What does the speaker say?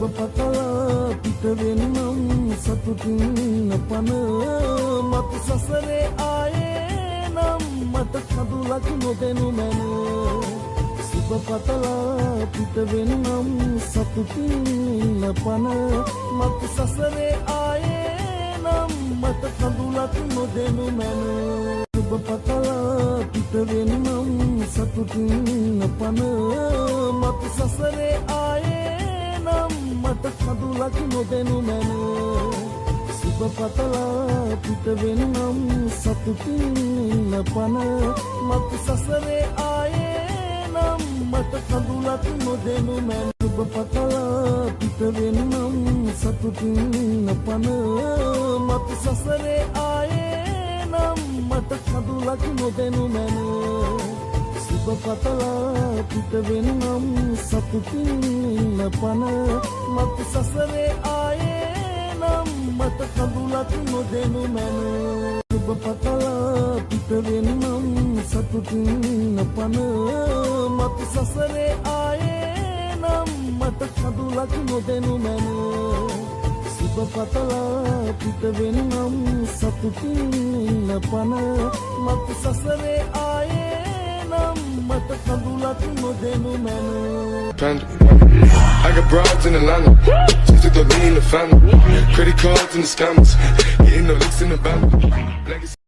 පතලා පිට වෙන්නම් සතුටින් පන මත් සසරේ ආයේ නම් මට කඳුලක් නොදෙනු මැන සුබ පතලා පිට වෙන්නම් සතුටින් පන මත් සසරේ ආයේ නම් මට කඳුලක් නොදෙනු මැන සුබ පතලා පිට වෙන්නම් සතුටින් පන මත් සසරේ ආයේ නම් මට කඳුලක් නොදෙනු මැන සුබ පතලා පිට වෙන්නම් සතුටින් පන මත් සසරේ ආයේ නම් මට කඳුලක් නොදෙනු මැන සුබ පතලා පිට වෙන්නම් සතුටින් පන මත් සසරේ ආයේ නම් මට කඳුලක් නොදෙනු මැන සුබ පතලා පිට වෙන්නම් සතුටින් පන මත් සසරේ ආයේ නම් මට කඳුලක් නොදෙනු මැන සුබ පතලා පිට වෙන්නම් සතුටින් පන මත් සසරේ ආයේ නම් මට කඳුලක් නොදෙනු මැන සුබ පතලා පිට වෙන්නම් සතුටින් පන මත් සසරේ ආයේ නම් මට කඳුලක් නොදෙනු මැන I got broads in Atlanta, just to throw me in the family. Credit cards and the scammers, getting no licks in the bank.